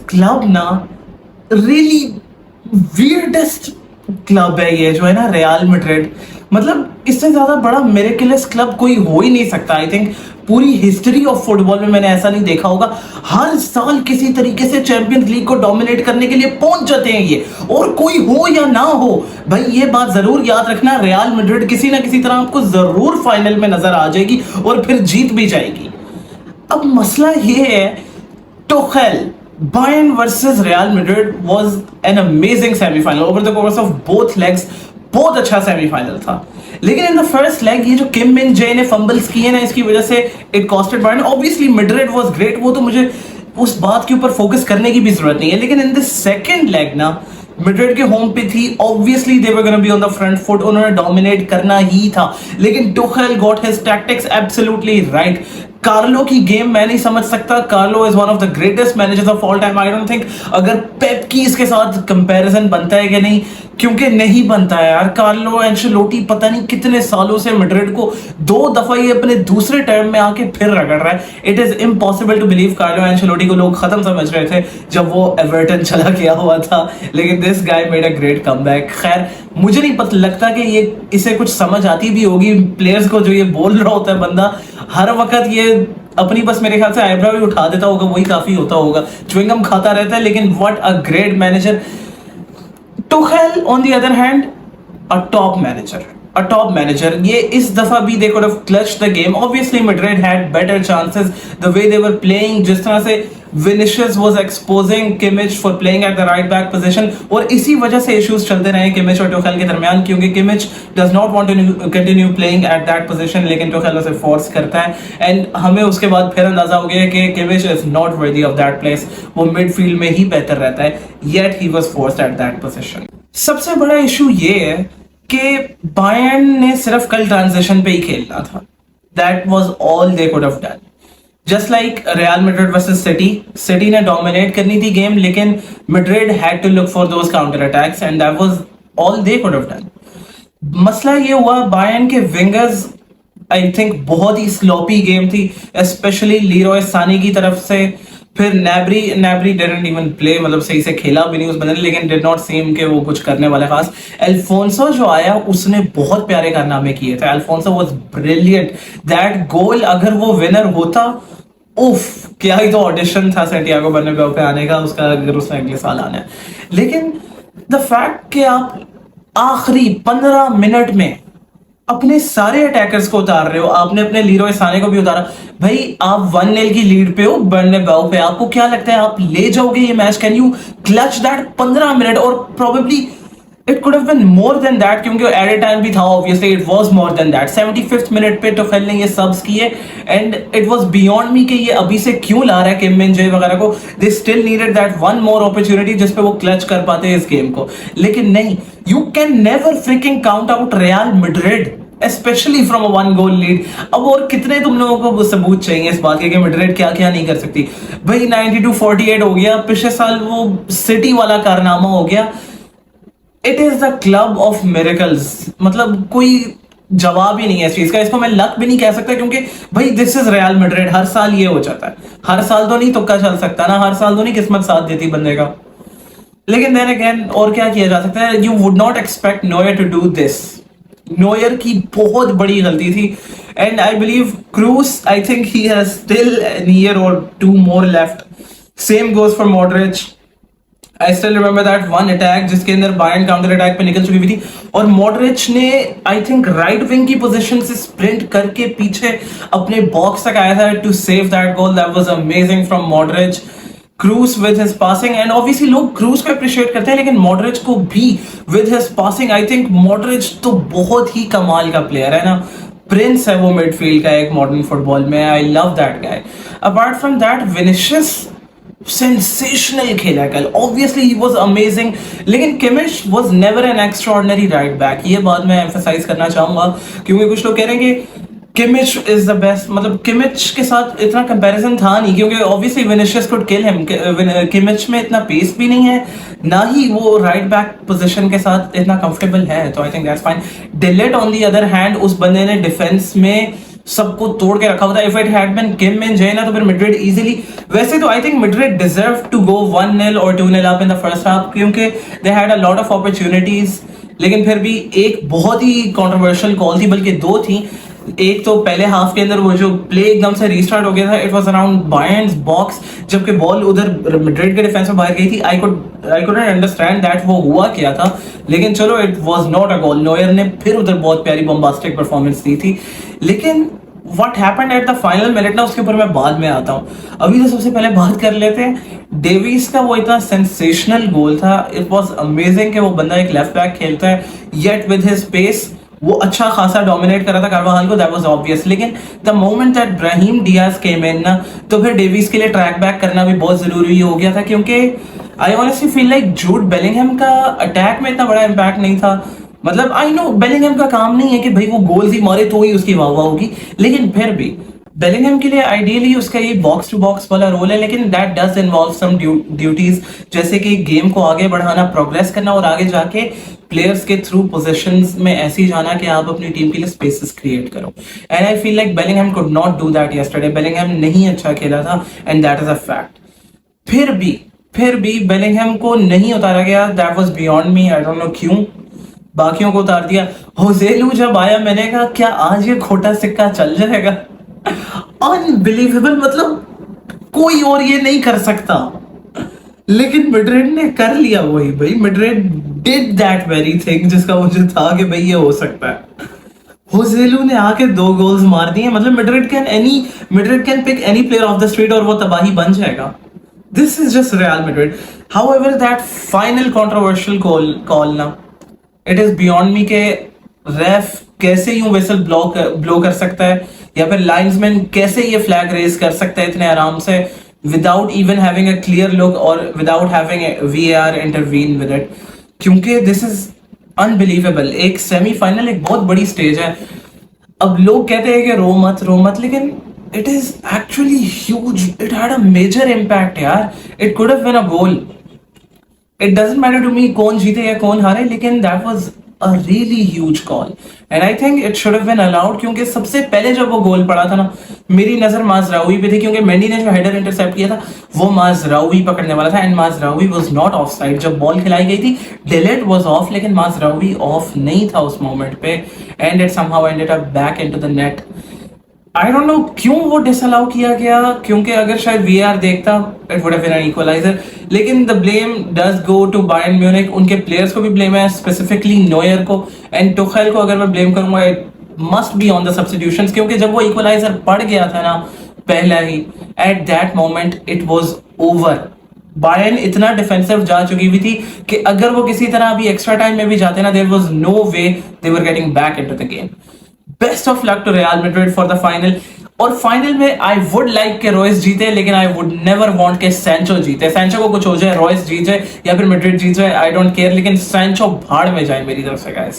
Club ना really weirdest club है ये जो है ना रियल मैड्रिड। मतलब इससे ज्यादा बड़ा मिरेकलस क्लब कोई हो ही नहीं सकता। आई थिंक पूरी हिस्ट्री ऑफ फुटबॉल में मैंने ऐसा नहीं देखा होगा। हर साल किसी तरीके से चैंपियंस लीग को डोमिनेट करने के लिए पहुंच जाते हैं ये, और कोई हो या ना हो भाई ये बात जरूर याद रखना, रियल मैड्रिड किसी ना किसी तरह आपको जरूर फाइनल में नजर आ जाएगी और फिर जीत भी जाएगी। अब मसला ये है, टोखेल Bayern versus Real Madrid was an amazing semi-final over the course of both legs। बहुत अच्छा सेमीफाइनल था, लेकिन इन द फर्स्ट लेग ये जो किम मिन जे ने फंबल्स किए ना, इसकी वजह से it costed Bayern. Obviously Madrid was great, वो तो मुझे उस बात के ऊपर फोकस करने की भी जरूरत नहीं है। लेकिन इन द सेकंड लेग ना मैड्रिड के होम पे थी, obviously they were gonna be on the front foot, उन्होंने डोमिनेट करना ही था। लेकिन Tuchel got his tactics absolutely right. Carlo की गेम मैं नहीं समझ सकता। Carlo is one of the greatest managers of all time. I don't think अगर पेप की इसके साथ कंपैरिजन बनता है कि नहीं, क्योंकि नहीं बनता है यार। कार्लो एंचेलोटी पता नहीं कितने सालों से मैड्रिड को 2 दफा ये अपने दूसरे टर्म में आके फिर रगड़ रहा है। It is impossible to believe. Carlo Ancelotti को लोग खत्म समझ रहे थे जब वो एवर्टन चला गया हुआ था, लेकिन this guy made a great comeback. खैर मुझे नहीं पता लगता कि ये इसे कुछ समझ आती भी होगी प्लेयर्स को, जो ये बोल रहा होता है बंदा हर वक्त। ये अपनी बस मेरे ख्याल से आईब्रो भी उठा देता होगा, वही काफी होता होगा, च्युइंगम खाता रहता है। लेकिन what a great manager. Tuchel on the other hand, a top manager. A top manager. ये इस दफा भी they could have clutched the game. Obviously Madrid had better chances the way they were playing, जिस तरह से Vinicius was exposing Kimmich for playing at the right back position, और इसी वजह से issues चलते रहे Kimmich और Tuchel के दरमियान, क्योंकि Kimmich does not want to continue playing at that position, लेकिन Tuchel उसे force करता है। and हमें उसके बाद फिर अंदाजा हो गया कि Kimmich is not worthy of that place, वो midfield में ही बेहतर रहता है, yet he was forced at that position। सबसे बड़ा इशू ये है कि बायर्न ने सिर्फ कल ट्रांजिशन पे ही खेलना था। That was all they could have done. Just like Real Madrid versus City, City ने डोमिनेट करनी थी गेम, लेकिन Madrid had to look for those counter attacks and that was all they could have done. मसला ये हुआ Bayern के wingers I think बहुत ही स्लोपी गेम थी, स्पेशली लीरोय सानी की तरफ से। फिर नैब्री डिडंट इवन प्ले, मतलब सही से खेला भी नहीं उस बंदे ने, लेकिन डिड नॉट सीम के वो कुछ करने वाला खास। अल्फोंसो जो आया उसने बहुत प्यारे कारनामे किए थे। Alfonso was brilliant. That goal अगर वो विनर होता, उफ क्या ही तो ऑडिशन था सैंटियागो बर्नाब्यू पे आने का उसका, अगर उसने अगले साल आना है। लेकिन द फैक्ट कि आप आखिरी 15 मिनट में अपने सारे अटैकर्स को उतार रहे हो, आपने अपने लीरोय साने को भी उतारा। भाई आप 1-0 की लीड पे हो बर्नाब्यू पे, आपको क्या लगता है आप ले जाओगे ये match? Can you clutch that 15 minute? और probably it could have been more than that, क्योंकि एडेड टाइम भी था। Obviously it was more than that. 75th minute पे टुखेल ने ये सब्स किए and it was beyond me कि ये अभी से क्यों ला रहा है किम मिन जे वगैरह को। They still needed that one more opportunity जिस पे वो क्लच कर पाते इस गेम को। लेकिन नहीं, you can never fricking count out real Madrid, specially from a 1 goal lead. अब और कितने तुम लोगों को सबूत चाहिए इस बात के कि मैड्रिड क्या क्या नहीं कर सकती? भाई 92-48 हो गया, पिछले साल वो सिटी वाला कारनामा हो गया। It is the club of miracles, मतलब कोई जवाब ही नहीं है इस चीज का। इसको मैं लक भी नहीं कह सकता, क्योंकि भाई दिस इज रियल मैड्रिड। हर साल ये हो जाता है, हर साल तो नहीं तुक्का चल सकता ना, हर साल तो नहीं किस्मत साथ देती बंदे का। लेकिन देन अगेन और क्या किया जा सकता है? You would not expect Neuer to do this. Neuer की बहुत बड़ी गलती थी and I believe Kroos, I think he has still an year और 2 more left. Same goes for Modric. I still remember that one attack जिसके अंदर Bayern counter attack पे निकल चुकी हुई थी और मॉडरिच ने आई थिंक राइट विंग की पोजीशन से स्प्रिंट करके पीछे अपने बॉक्स तक आया था to save that goal. That was amazing from Modric. Kroos with his passing, and obviously लोग क्रूज को अप्रिशिएट करते हैं, लेकिन मॉडरिच को भी with his passing. I think Modric तो बहुत ही कमाल का प्लेयर है ना, प्रिंस है वो मिडफील्ड का एक मॉडर्न फुटबॉल में। I love that guy. Apart from that Vinicius sensational खेला कल, ऑब्वियसली ही वाज अमेजिंग। लेकिन Kimmich was never N extraordinary right back, ये बात मैं एम्फसाइज करना चाहूंगा, क्योंकि कुछ लोग कह रहे हैं कि किमिच इज द बेस्ट। मतलब किमिच के साथ इतना कंपैरिजन था नहीं, क्योंकि obviously Vinicius could kill him. Kimmich में इतना पेस भी नहीं है, ना ही वो राइट बैक पोजीशन के साथ इतना कंफर्टेबल है, तो आई थिंक दैट्स फाइन। डिलेट ऑन द अदर हैंड, उस बंदे ने डिफेंस में सबको तोड़ के रखा हुआ था। If it had been Kim Min Jae ना तो फिर मैड्रिड इजीली, वैसे तो I think Madrid deserve to go 1-0 or 2-0 up in the first half क्योंकि they had a lot of opportunities, लेकिन फिर भी एक बहुत ही कंट्रोवर्शियल कॉल थी, बल्कि दो थी। एक तो पहले हाफ के अंदर वो जो प्ले एकदम से रीस्टार्ट हो गया था, इट वाज अराउंड बायर्न्स बॉक्स, जबकि बॉल उधर मैड्रिड के डिफेंस में बाहर गई थी। आई कुडंट अंडरस्टैंड दैट वो हुआ क्या था, लेकिन चलो it was not a goal. Noire ने फिर उधर बहुत प्यारी बॉम्बास्टिक परफॉर्मेंस दी थी, लेकिन what happened at the final minute ना, उसके ऊपर मैं बाद में आता हूँ। अभी तो सबसे पहले बात कर लेते हैं डेविस का। वो इतना सेंसेशनल गोल था, इट वाज अमेजिंग कि वो बंदा एक लेफ्ट बैक खेलता है, येट विद हिज पेस वो अच्छा खासा डोमिनेट कर रहा था कार्वाहाल को, दैट वाज ऑब्वियस। लेकिन the moment that Brahim Diaz came in ना, तो फिर डेविस के लिए ट्रैक बैक करना भी बहुत जरूरी हो गया था, क्योंकि I honestly feel like Jude Bellingham का अटैक में इतना बड़ा इम्पैक्ट नहीं था। मतलब आई नो बेलिंगहम का काम नहीं है कि भाई वो गोल्स ही मारे तो ही उसकी वाह वाह होगी, लेकिन फिर भी बेलिंगहम के लिए आइडियली उसका ये बॉक्स टू बॉक्स वाला रोल है, लेकिन that does involve some duties, जैसे कि गेम को आगे बढ़ाना, प्रोग्रेस करना और आगे जाके प्लेयर्स के थ्रू पोजीशंस में ऐसी जाना कि आप अपनी टीम के लिए स्पेसेस क्रिएट करो। And I feel like Bellingham could not do that yesterday. Bellingham नहीं अच्छा खेला था and that is a fact. फिर भी बेलिंगहम को नहीं उतारा गया, that was beyond me. I don't know क्यों बाकियों को उतार दिया। होसेलू जब आया मैंने कहा क्या आज ये खोटा सिक्का चल जाएगा। अनबिलीवेबल, मतलब कोई और ये नहीं कर सकता, लेकिन मैड्रिड ने कर लिया वही। भाई Madrid did that very thing जिसका मुझे था कि भाई ये हो सकता है। होसेलू ने आके 2 गोल्स मार दिए। मतलब Madrid can pick any player of the street और वो तबाही बन जाएगा। This is just Real Madrid. However that final controversial call ना, इट इज बियॉन्ड मी के रेफ कैसे यूं वेसल ब्लो कर सकता है, या फिर लाइंसमैन कैसे ये फ्लैग रेज कर सकता है इतने आराम से without even having a clear look और without having VAR intervene with it, क्योंकि दिस इज अनबिलीवेबल। एक सेमीफाइनल एक बहुत बड़ी स्टेज है। अब लोग कहते हैं कि रो मत, लेकिन it is actually huge. It had a major impact यार। It could have been a goal. It doesn't matter to me कौन जीते या कौन हारे, लेकिन that was a really huge call and I think it should have been allowed, क्योंकि सबसे पहले जब वो गोल पड़ा था ना, मेरी नजर माजराउई पे थी, क्योंकि मेंडी ने जो हेडर इंटरसेप्ट किया था वो माजराउई पकड़ने वाला था and Mazraoui was not offside. जब बॉल खिलाई गई थी डिलेट वाज ऑफ, लेकिन माजराउई ऑफ नहीं था उस मोमेंट पे and it somehow ended up back into the net. I don't know क्यों वो डिसअलाउ किया गया, क्योंकि अगर शायद वीआर देखता it would have been an equaliser. लेकिन the blame does go to Bayern Munich. उनके प्लेयर्स को भी ब्लेम है, स्पेसिफिकली नोयर को एंड टुखेल को अगर मैं ब्लेम करूंगा it must be on the substitutions, क्योंकि जब वो इक्वलाइजर पड़ गया था ना पहला ही, at that moment it was over. Bayern इतना डिफेंसिव जा चुकी हुई थी कि अगर वो किसी तरह अभी एक्स्ट्रा टाइम में भी जाते ना, there was no way they were getting back into the game. Best of luck to Real Madrid for the final. और फाइनल में आई वुड लाइक के रॉयस जीते, लेकिन आई वुड नेवर वांट के सैंचो जीते। सैंचो को कुछ हो जाए, रॉयस जीत जाए या फिर मैड्रिड जीत जाए, आई डोंट केयर, लेकिन सैंचो भाड़ में जाए मेरी तरफ से गाइस।